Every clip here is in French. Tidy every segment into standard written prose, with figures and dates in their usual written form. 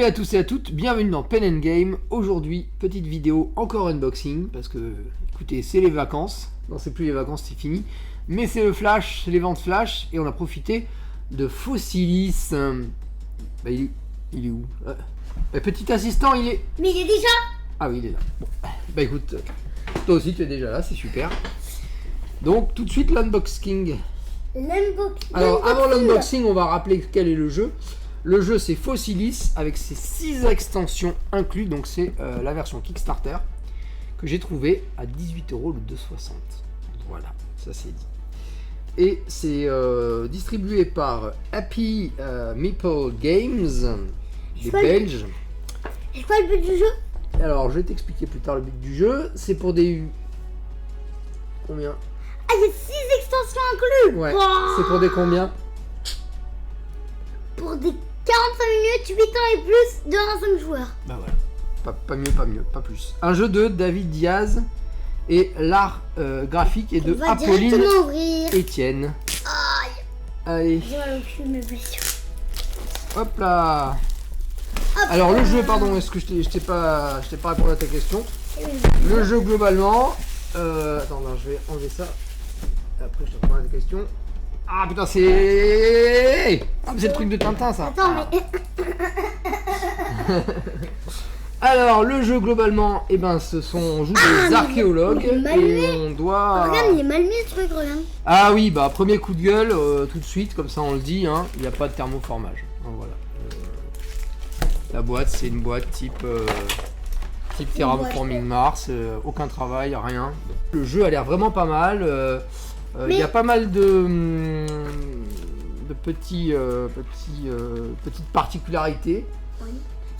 Salut à tous et à toutes, bienvenue dans Pen and Game. Aujourd'hui, petite vidéo encore unboxing, parce que, écoutez, c'est les vacances. Non, c'est plus les vacances, c'est fini. Mais c'est le flash, c'est les ventes flash, et on a profité de Fossilis. Bah, il est où petit assistant, il est... Mais il est déjà... Ah oui, il est là. Bon. Bah écoute, toi aussi tu es déjà là, c'est super. Donc, tout de suite l'unboxing. Alors, avant l'unboxing, on va rappeler quel est le jeu. Le jeu, c'est Fossilis avec ses 6 extensions inclus. Donc, c'est la version Kickstarter que j'ai trouvé à 18 € le 2,60. Voilà, ça c'est dit. Et c'est distribué par Happy Meeple Games, des Belges. C'est quoi le but du jeu? Alors, je vais t'expliquer plus tard le but du jeu. C'est pour des... Combien? Ah, il y a 6 extensions inclus. Ouais, wow. C'est pour des combien? Pour des 45 minutes, 8 ans et plus, de 1 à 5 joueurs. Bah voilà, pas mieux, pas plus. Un jeu de David Diaz et l'art graphique est de Apolline Etienne. Aïe. Allez. J'ai mal au cul, mes blessures. Hop là. Hop. Alors le jeu, pardon, est-ce que je t'ai pas répondu à ta question? Le jeu globalement... attends, non, je vais enlever ça. Après je te répondrai à ta question. Ah putain, c'est... Ah, c'est le truc de Tintin, ça. Attends, mais... Alors, le jeu, globalement, eh ben, on joue des archéologues et on doit... Regarde, il est mal mis, ce truc, regarde. Ah oui, bah, premier coup de gueule, tout de suite, comme ça on le dit, hein, il n'y a pas de thermoformage. Hein, voilà. La boîte, c'est une boîte type Terraforming Mars, aucun travail, rien. Le jeu a l'air vraiment pas mal. Il y a pas mal de petites particularités. Oui.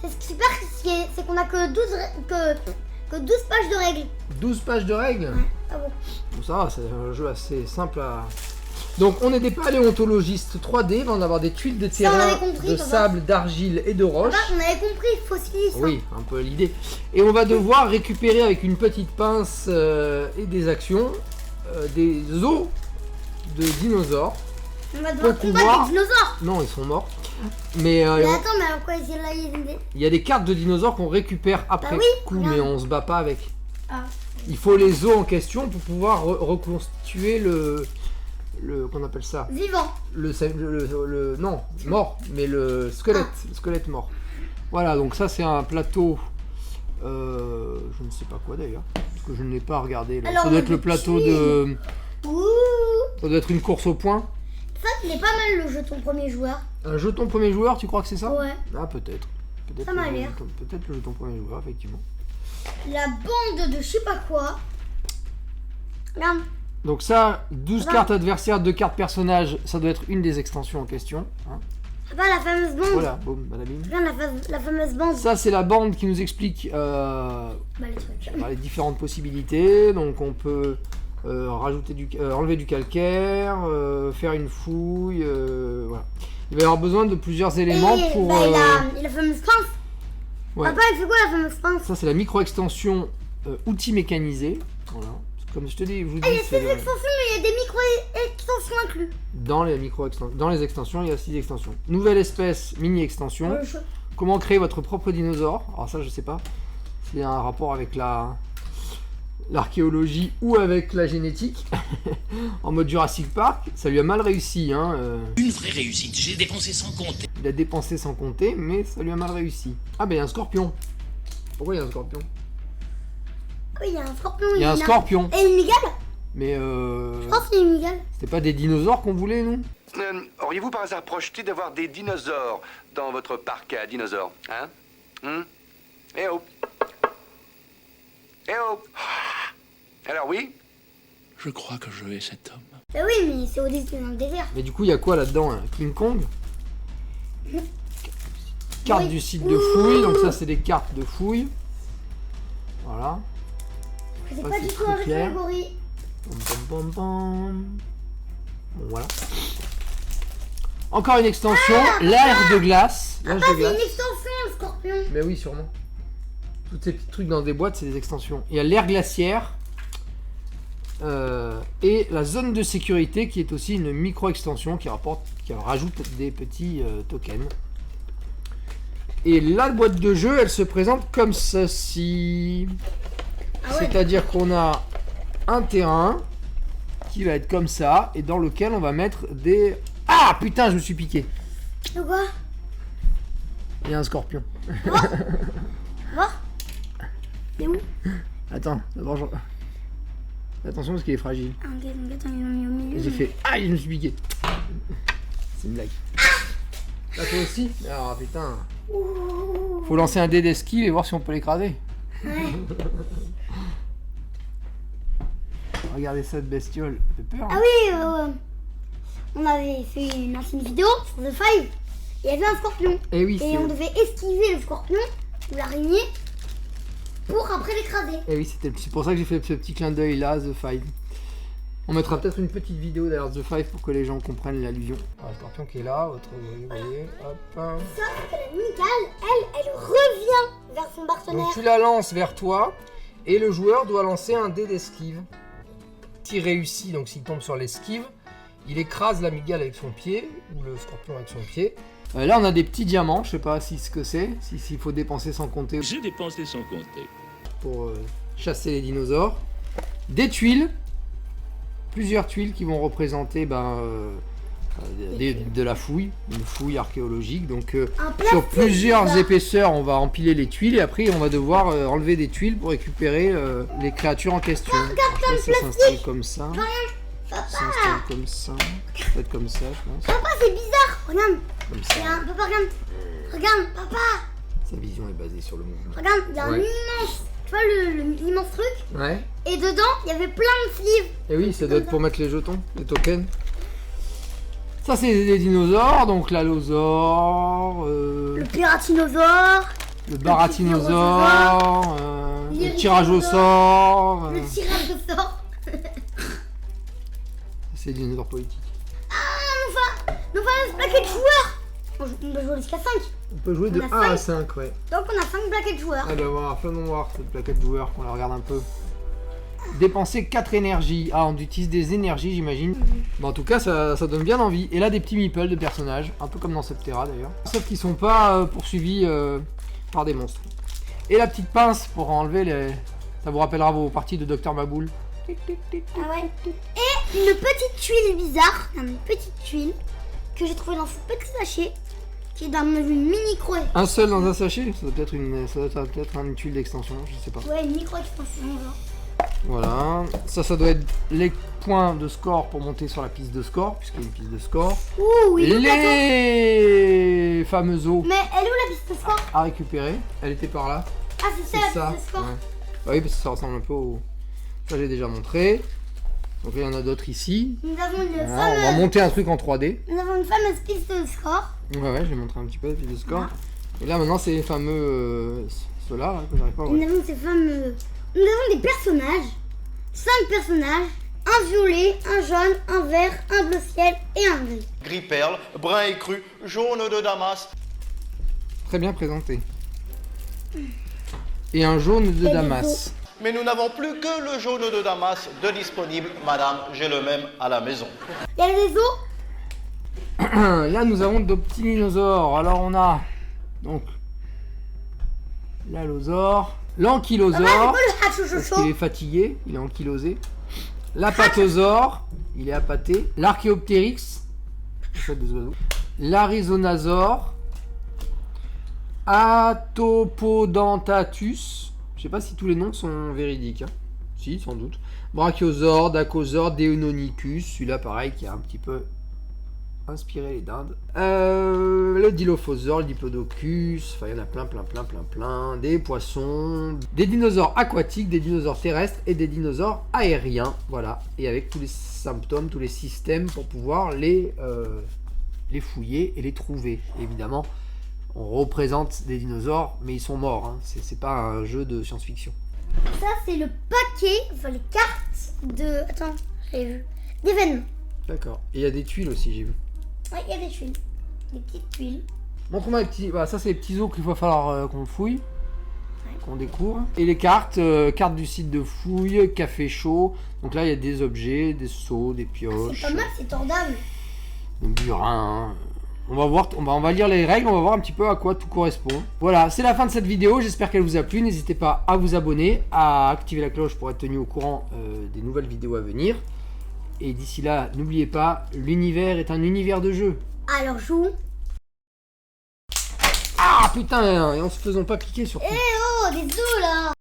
C'est ce qui est super, c'est qu'on a que 12 pages de règles. 12 pages de règles? Ouais. Ah bon. Bon, ça va, c'est un jeu assez simple à... Donc on est des paléontologistes 3D, on va avoir des tuiles de terrain, de sable, d'argile et de roche. On avait compris, Fossilis. Oui, un peu l'idée. Et on va devoir récupérer avec une petite pince et des actions des os de dinosaures. On va devoir combattre des dinosaures. Non, ils sont morts. Mais attends, mais alors quoi, il y a des cartes de dinosaures qu'on récupère après coup, mais on se bat pas avec. Ah. Il faut les os en question pour pouvoir reconstituer le qu'on appelle ça vivant. Non, mort, mais le squelette mort. Voilà, donc ça c'est un plateau je ne sais pas quoi d'ailleurs, parce que je ne l'ai pas regardé là. Ça doit être le plateau de... Ça doit être une course au point. Ça, il est pas mal le jeton premier joueur. Un jeton premier joueur, tu crois que c'est ça? Ouais. Ah, peut-être. Ça m'a l'air. Peut-être le jeton premier joueur, effectivement. La bande de je sais pas quoi. Regarde. Donc ça, 12 cartes adversaires, 2 cartes personnages, ça doit être une des extensions en question. Hein. Pas la fameuse bande. Voilà, boum, madame. Regarde la fameuse bande. Ça, c'est la bande qui nous explique les différentes possibilités. Donc on peut enlever du calcaire, faire une fouille, voilà. Il va y avoir besoin de plusieurs éléments pour... et la fameuse pince. Ouais. Papa, il fait quoi la fameuse pince? Ça, c'est la micro-extension outils mécanisés. Voilà. Comme je te dis, je vous dis... il y a 6 extensions, mais il y a des micro-extensions inclus. Dans les extensions, il y a 6 extensions. Nouvelle espèce, mini-extension. Comment créer votre propre dinosaure? Alors ça, je sais pas. C'est un rapport avec l'archéologie ou avec la génétique. En mode Jurassic Park, ça lui a mal réussi. Hein, Une vraie réussite, j'ai dépensé sans compter. Il a dépensé sans compter, mais ça lui a mal réussi. Ah ben il y a un scorpion. Pourquoi il y a un scorpion? Oui, il y a un scorpion. Il y a un scorpion. Et une migale? Mais je pense qu'il y a une migale. C'était pas des dinosaures qu'on voulait, nous? Auriez-vous par hasard projeté d'avoir des dinosaures dans votre parc à dinosaures? Hein? Eh oh! Eh oh! Alors oui? Je crois que je hais cet homme. Bah oui, mais c'est au-dessus dans le désert. Mais du coup, il y a quoi là-dedans, hein? King Kong? Carte du site de fouille, donc ça c'est des cartes de fouille. Voilà. Je sais pas du tout avec l'algorithme. Bon, voilà. Encore une extension, l'air de glace. C'est une extension, le scorpion. Mais oui, sûrement. Tous ces petits trucs dans des boîtes, c'est des extensions. Il y a l'air glaciaire. Et la zone de sécurité qui est aussi une micro-extension qui rajoute des petits tokens. Et la boîte de jeu, elle se présente comme ceci. Ah ouais. C'est-à-dire qu'on a un terrain qui va être comme ça et dans lequel on va mettre des... Ah putain, je me suis piqué. De quoi? Il y a un scorpion. Va. Il est où? Attends, d'abord je... Attention parce qu'il est fragile. Ah, ok, donc attends, ils l'ont mis au milieu. J'ai fait... Ah, je me suis piqué. C'est une blague. Là toi aussi? Ah putain. Faut lancer un dé d'esquive et voir si on peut l'écraser. Ouais. Regardez cette bestiole. Ça fait peur. Ah Hein. oui, on avait fait une ancienne vidéo sur The Five. Il y avait un scorpion. Et oui, Et on devait esquiver le scorpion ou l'araignée pour après l'écraser. Et oui, c'est pour ça que j'ai fait ce petit clin d'œil là, The Five. On mettra peut-être une petite vidéo derrière The Five pour que les gens comprennent l'allusion. Ah, le scorpion qui est là, votre vous voyez, hop. Sauf que la Micale, elle revient vers son partenaire. Donc tu la lances vers toi et le joueur doit lancer un dé d'esquive. S'il réussit, donc s'il tombe sur l'esquive, il écrase la migale avec son pied ou le scorpion avec son pied. Là on a des petits diamants, je sais pas si ce que c'est, s'il faut dépenser sans compter J'ai dépensé sans compter. pour chasser les dinosaures. Des tuiles, plusieurs tuiles qui vont représenter de la fouille, une fouille archéologique. Donc sur plusieurs épaisseurs, on va empiler les tuiles et après on va devoir enlever des tuiles pour récupérer les créatures en question. Regarde, Ça s'installe comme ça. Ça s'installe comme ça. Peut-être comme ça, je pense. Papa, c'est bizarre. Regarde. Comme Il y a ça. un... Papa, regarde. Regarde, papa. Sa vision est basée sur le mouvement. Regarde, il y a un Ouais. immense... Tu vois l'immense truc? Ouais. Et dedans, il y avait plein de sleeves. Et oui, ça doit être pour mettre les jetons, les tokens. Ça, c'est des dinosaures, donc l'allosaure, Le pyratinosaure. le baratinosaure, le tirage au sort. Le tirage de sort. C'est des dinosaures politiques. Ah, nous voilà ce plaquet de joueurs. On peut jouer jusqu'à 5. On peut jouer de On a 1 à 5, ouais. Donc on a 5 plaquets de joueurs. Ah bah voilà, faisons voir cette plaquette de joueurs, qu'on la regarde un peu. Dépenser 4 énergies. Ah, on utilise des énergies, j'imagine. Bon, en tout cas, ça donne bien envie. Et là, des petits meeples de personnages, un peu comme dans Subterra d'ailleurs. Sauf qu'ils sont pas poursuivis par des monstres. Et la petite pince pour enlever les... Ça vous rappellera vos parties de Dr Maboul. Ah ouais. Et une petite tuile bizarre. Une petite tuile que j'ai trouvée dans ce petit sachet. Qui est dans une mini-croix. Un seul dans un sachet. Ça doit peut-être une tuile d'extension, je sais pas. Ouais, une micro-extension genre. Voilà, ça doit être les points de score pour monter sur la piste de score, puisqu'il y a une piste de score. Ouh, oui, Les fameux os mais elle est où la piste de score? à récupérer, elle était par là. Ah, c'est ça la piste de score. ouais. Bah oui, parce que ça ressemble un peu au... Ça j'ai déjà montré. Donc là, il y en a d'autres ici. Nous avons une Voilà, on va fameuse... monter un truc en 3D. Nous avons une fameuse piste de score. Ouais, j'ai montré un petit peu la piste de score. Et là, maintenant, c'est les fameux... ceux-là, là, que j'arrive pas à voir. Nous avons ces fameux... Nous avons des personnages. 5 personnages. Un violet, un jaune, un vert, un bleu ciel et un gris. Gris perle, brun écru, jaune de Damas. Très bien présenté. Et un jaune de Et Damas. Mais nous n'avons plus que le jaune de Damas de disponible, madame, j'ai le même à la maison. Il y a les os. Là, nous avons de petits dinosaures. Alors, on a donc l'allosaure, l'ankylosaure, Papa, c'est parce quoi le qu'il hachochocho? est fatigué, il est ankylosé. L'apatosaure, il est apaté. L'archéoptérix, c'est des oiseaux. L'arizonasaure, Atopodentatus. Je sais pas si tous les noms sont véridiques. Hein. Si, sans doute. Brachiosaure, Dacosaure, Deinonychus. Celui-là, pareil, qui a un petit peu inspiré les dindes. Le Dilophosaure, le Diplodocus. Enfin, il y en a plein. Des poissons. Des dinosaures aquatiques, des dinosaures terrestres et des dinosaures aériens. Voilà. Et avec tous les symptômes, tous les systèmes pour pouvoir les fouiller et les trouver. Évidemment, on représente des dinosaures, mais ils sont morts. Hein. C'est pas un jeu de science-fiction. Ça, c'est le paquet, enfin les cartes de... Attends, j'ai vu. D'événements. D'accord. Et il y a des tuiles aussi, j'ai vu. Ouais, il y a des tuiles. Des petites tuiles. Montre-moi les petits... Voilà, ça, c'est les petits os qu'il va falloir qu'on fouille. Qu'on découvre. Et les cartes, cartes du site de fouille, café chaud. Donc là, il y a des objets, des seaux, des pioches, C'est pas mal, c'est tordable. des burins. On va voir, on va lire les règles, on va voir un petit peu à quoi tout correspond. Voilà, c'est la fin de cette vidéo, j'espère qu'elle vous a plu. N'hésitez pas à vous abonner, à activer la cloche pour être tenu au courant des nouvelles vidéos à venir. Et d'ici là, n'oubliez pas, l'univers est un univers de jeu. Alors joue. Ah putain, et en se faisant pas piquer surtout. Eh oh, des os là.